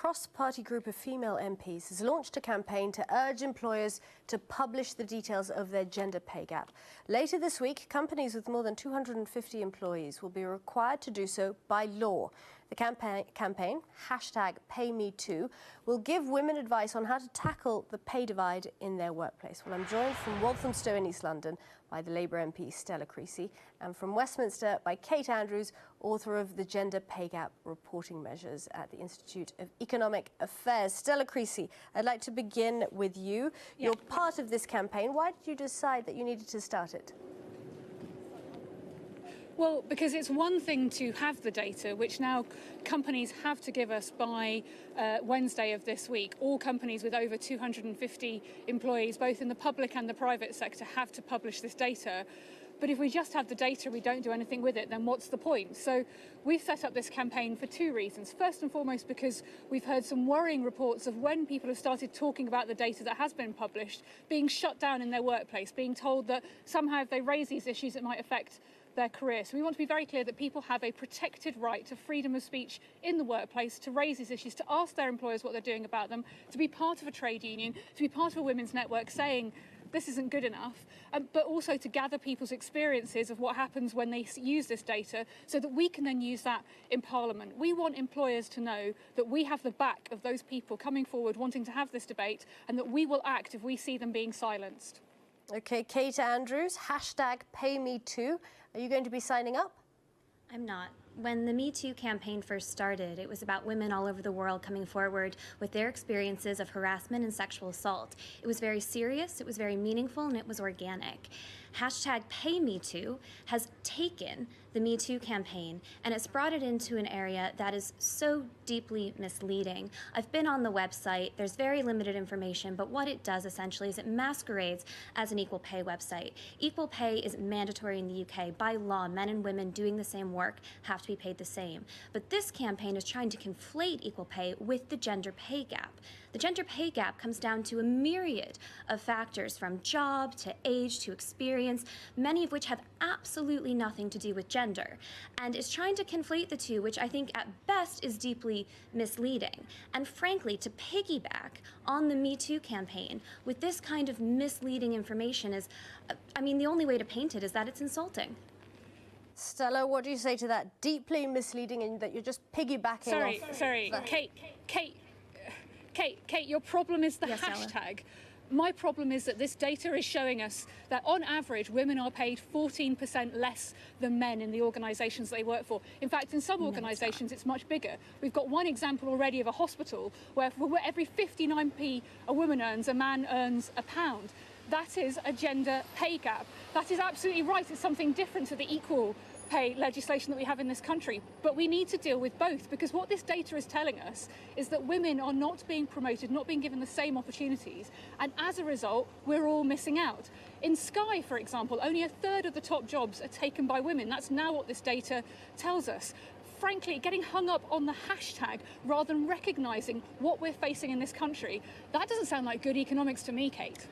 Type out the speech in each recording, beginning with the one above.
cross-party group of female MPs has launched a campaign to urge employers to publish the details of their gender pay gap. Later this week, companies with more than 250 employees will be required to do so by law. The campaign, #PayMeToo, will give women advice on how to tackle the pay divide in their workplace. Well, I'm joined from Walthamstow in East London by the Labour MP Stella Creasy, and from Westminster by Kate Andrews, author of the Gender Pay Gap Reporting Measures at the Institute of Economic Affairs. Stella Creasy, I'd like to begin with you. Yeah. You're part of this campaign. Why did you decide that you needed to start it? Well, because it's one thing to have the data, which now companies have to give us by Wednesday of this week. All companies with over 250 employees, both in the public and the private sector, have to publish this data. But if we just have the data, we don't do anything with it, then what's the point? So we've set up this campaign for two reasons. First and foremost, because we've heard some worrying reports of when people have started talking about the data that has been published, being shut down in their workplace, being told that somehow if they raise these issues, it might affect their career. So we want to be very clear that people have a protected right to freedom of speech in the workplace, to raise these issues, to ask their employers what they're doing about them, to be part of a trade union, to be part of a women's network saying this isn't good enough, but also to gather people's experiences of what happens when they use this data so that we can then use that in Parliament. We want employers to know that we have the back of those people coming forward wanting to have this debate, and that we will act if we see them being silenced. Okay, Kate Andrews, #PayMeToo. Are you going to be signing up? I'm not. When the Me Too campaign first started, it was about women all over the world coming forward with their experiences of harassment and sexual assault. It was very serious, it was very meaningful, and it was organic. #PayMeToo has taken the Me Too campaign and it's brought it into an area that is so deeply misleading. I've been on the website, there's very limited information, but what it does essentially is it masquerades as an equal pay website. Equal pay is mandatory in the UK. By law, men and women doing the same work have to be paid the same. But this campaign is trying to conflate equal pay with the gender pay gap. The gender pay gap comes down to a myriad of factors, from job to age to experience, many of which have absolutely nothing to do with gender. And is trying to conflate the two, which I think at best is deeply misleading. And frankly, to piggyback on the Me Too campaign with this kind of misleading information is, the only way to paint it is that it's insulting. Stella, what do you say to that? Deeply misleading, and that you're just piggybacking off... Sorry, Kate, your problem is the hashtag. Stella. My problem is that this data is showing us that on average, women are paid 14% less than men in the organisations they work for. In fact, in some organisations, it's much bigger. We've got one example already of a hospital where for every 59p a woman earns, a man earns £1. That is a gender pay gap. That is absolutely right. It's something different to the equal pay legislation that we have in this country. But we need to deal with both, because what this data is telling us is that women are not being promoted, not being given the same opportunities, and as a result, we're all missing out. In Sky, for example, only a third of the top jobs are taken by women. That's now what this data tells us. Frankly, getting hung up on the hashtag rather than recognising what we're facing in this country, that doesn't sound like good economics to me, Kate.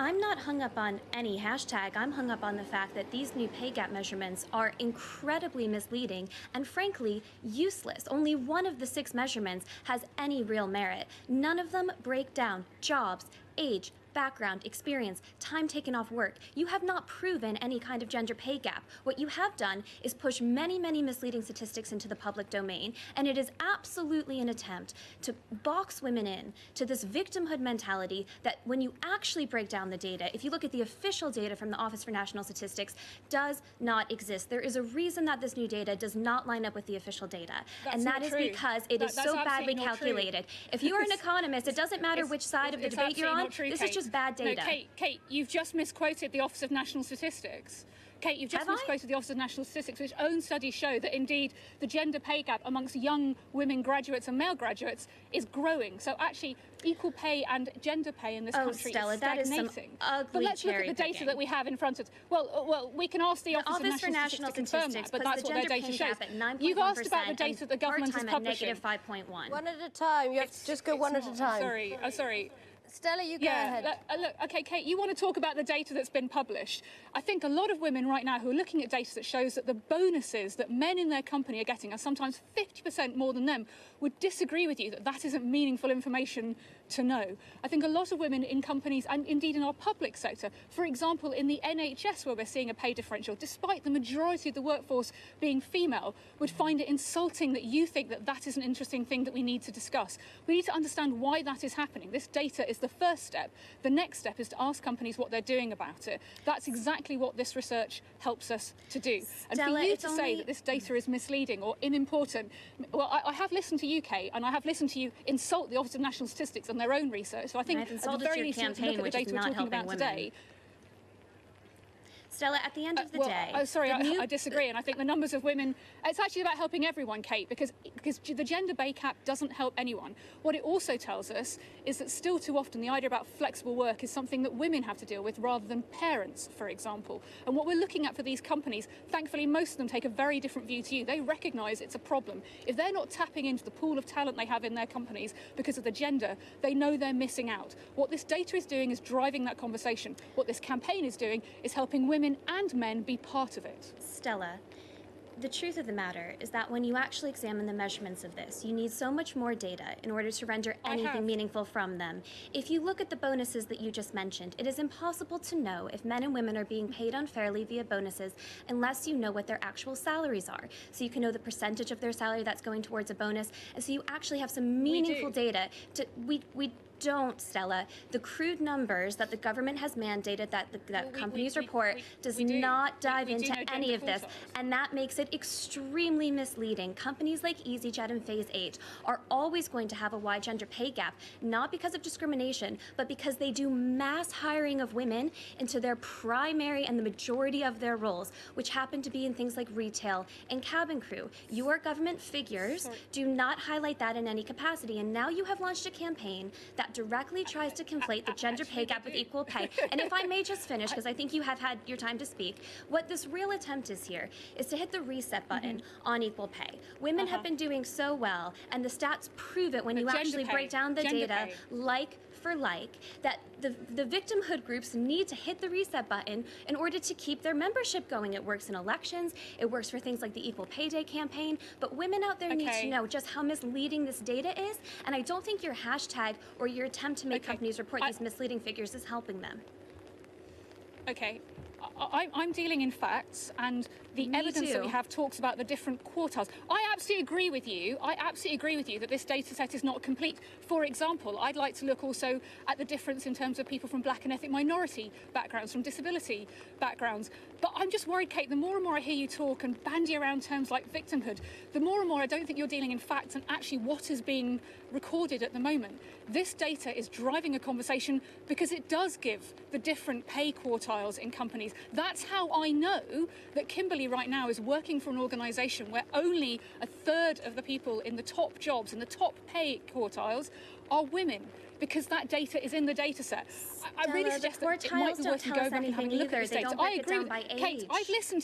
I'm not hung up on any hashtag. I'm hung up on the fact that these new pay gap measurements are incredibly misleading and frankly useless. Only one of the 6 measurements has any real merit. None of them break down jobs, age, background, experience, time taken off work. You have not proven any kind of gender pay gap. What you have done is push many, many misleading statistics into the public domain, and it is absolutely an attempt to box women in to this victimhood mentality that when you actually break down the data, if you look at the official data from the Office for National Statistics, does not exist. There is a reason that this new data does not line up with the official data, and that is because it is so badly calculated. If you are an economist, it doesn't matter which side of the debate you're on. This is just bad data. No, Kate, you've just misquoted the Office of National Statistics. Kate, you've just misquoted the Office of National Statistics, which own studies show that indeed the gender pay gap amongst young women graduates and male graduates is growing. So actually, equal pay and gender pay in this country Stella, is stagnating. that is some ugly but let's look at the data that we have in front of us. Well, we can ask the Office for National Statistics to confirm that, but that's what their data shows. You've asked about the data that the government is publishing. -5.1. One at a time. You have to just go one at a time. I'm sorry. Stella, you go ahead. Look, okay, Kate, you want to talk about the data that's been published. I think a lot of women right now who are looking at data that shows that the bonuses that men in their company are getting are sometimes 50% more than them would disagree with you that that isn't meaningful information to know. I think a lot of women in companies and indeed in our public sector, for example, in the NHS where we're seeing a pay differential, despite the majority of the workforce being female, would find it insulting that you think that that is an interesting thing that we need to discuss. We need to understand why that is happening. This data is the first step. The next step is to ask companies what they're doing about it. That's exactly what this research helps us to do. And Stella, for you to say that this data is misleading or unimportant, well, I have listened to you, Kate, and I have listened to you insult the Office of National Statistics on their own research. So I think at the very least, you look at the data we're talking about today. Stella, at the end of the day... Oh, sorry, I disagree, and I think the numbers of women... It's actually about helping everyone, Kate, because the gender pay gap doesn't help anyone. What it also tells us is that still too often the idea about flexible work is something that women have to deal with rather than parents, for example. And what we're looking at for these companies, thankfully most of them take a very different view to you. They recognise it's a problem. If they're not tapping into the pool of talent they have in their companies because of the gender, they know they're missing out. What this data is doing is driving that conversation. What this campaign is doing is helping women and men be part of it. Stella, the truth of the matter is that when you actually examine the measurements of this, you need so much more data in order to render anything meaningful from them. If you look at the bonuses that you just mentioned, it is impossible to know if men and women are being paid unfairly via bonuses unless you know what their actual salaries are. So you can know the percentage of their salary that's going towards a bonus, and so you actually have some meaningful data. We don't, Stella. The crude numbers that the government has mandated that companies report does not dive into any of this, and that makes it extremely misleading. Companies like EasyJet and Phase 8 are always going to have a wide gender pay gap, not because of discrimination, but because they do mass hiring of women into their primary and the majority of their roles, which happen to be in things like retail and cabin crew. Your government figures do not highlight that in any capacity, and now you have launched a campaign that directly tries to conflate the gender pay gap with equal pay. And if I may just finish, because I think you have had your time to speak, what this real attempt is here is to hit the reset button on equal pay. Women have been doing so well, and the stats prove it when you actually break down the data like for like, that the victimhood groups need to hit the reset button in order to keep their membership going. It works in elections, it works for things like the Equal Pay Day campaign, but women out there need to know just how misleading this data is, and I don't think your hashtag or your attempt to make companies report these misleading figures is helping them. Okay. I'm dealing in facts, and the evidence that we have talks about the different quartiles. I absolutely agree with you. I absolutely agree with you that this data set is not complete. For example, I'd like to look also at the difference in terms of people from black and ethnic minority backgrounds, from disability backgrounds. But I'm just worried, Kate, the more and more I hear you talk and bandy around terms like victimhood, the more and more I don't think you're dealing in facts and actually what is being recorded at the moment. This data is driving a conversation because it does give the different pay quartiles in companies. That's how I know that Kimberly right now is working for an organisation where only a third of the people in the top jobs, in the top pay quartiles, are women, because that data is in the data set. I really suggest that it might be worth you go back and having a look at this data. I agree with Kate, I've listened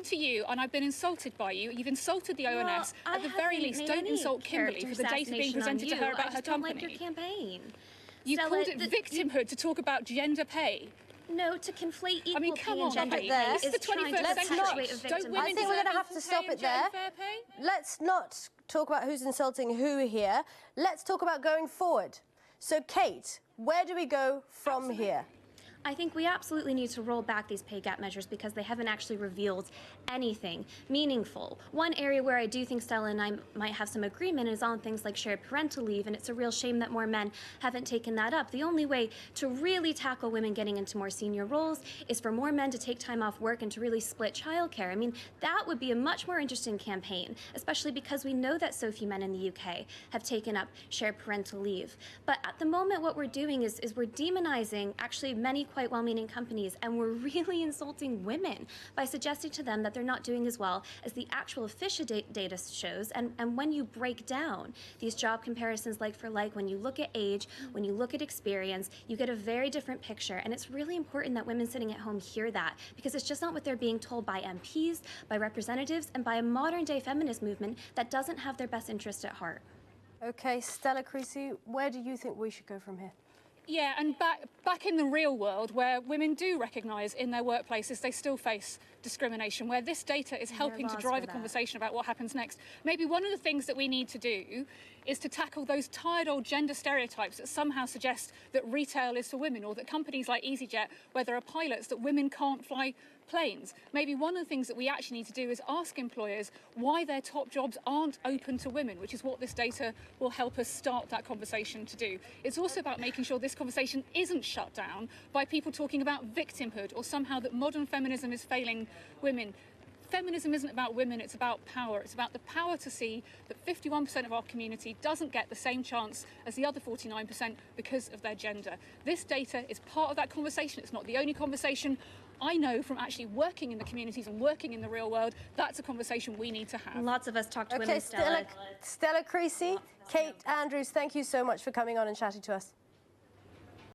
to you, and I've been insulted by you. You've insulted the ONS. At the very least, don't insult Kimberly for the data being presented to her about her company. Like your campaign. You called it victimhood to talk about gender pay. No, to conflate equal come pay on, and gender okay. pay It's is the trying 21st to century. perpetuate a Don't victimhood. women I think we're going to have to stop it there. Let's not talk about who's insulting who here. Let's talk about going forward. So, Kate, where do we go from here? I think we absolutely need to roll back these pay gap measures because they haven't actually revealed anything meaningful. One area where I do think Stella and I might have some agreement is on things like shared parental leave, and it's a real shame that more men haven't taken that up. The only way to really tackle women getting into more senior roles is for more men to take time off work and to really split childcare. I mean, that would be a much more interesting campaign, especially because we know that so few men in the UK have taken up shared parental leave. But at the moment, what we're doing is we're demonizing actually many quite well-meaning companies, and we're really insulting women by suggesting to them that they're not doing as well as the actual official data shows. And when you break down these job comparisons like for like, when you look at age, when you look at experience, you get a very different picture. And it's really important that women sitting at home hear that, because it's just not what they're being told by MPs, by representatives, and by a modern-day feminist movement that doesn't have their best interest at heart. Okay, Stella Creasy, where do you think we should go from here? Yeah, and back in the real world, where women do recognise in their workplaces they still face discrimination, where this data is helping to drive a conversation about what happens next. Maybe one of the things that we need to do is to tackle those tired old gender stereotypes that somehow suggest that retail is for women, or that companies like EasyJet, where there are pilots, that women can't fly planes. Maybe one of the things that we actually need to do is ask employers why their top jobs aren't open to women, which is what this data will help us start that conversation to do. It's also about making sure this conversation isn't shut down by people talking about victimhood or somehow that modern feminism is failing women. Feminism isn't about women, it's about power. It's about the power to see that 51% of our community doesn't get the same chance as the other 49% because of their gender. This data is part of that conversation. It's not the only conversation. I know from actually working in the communities and working in the real world, that's a conversation we need to have. Lots of us talk to women, Okay, Stella Creasy, Kate Andrews, thank you so much for coming on and chatting to us.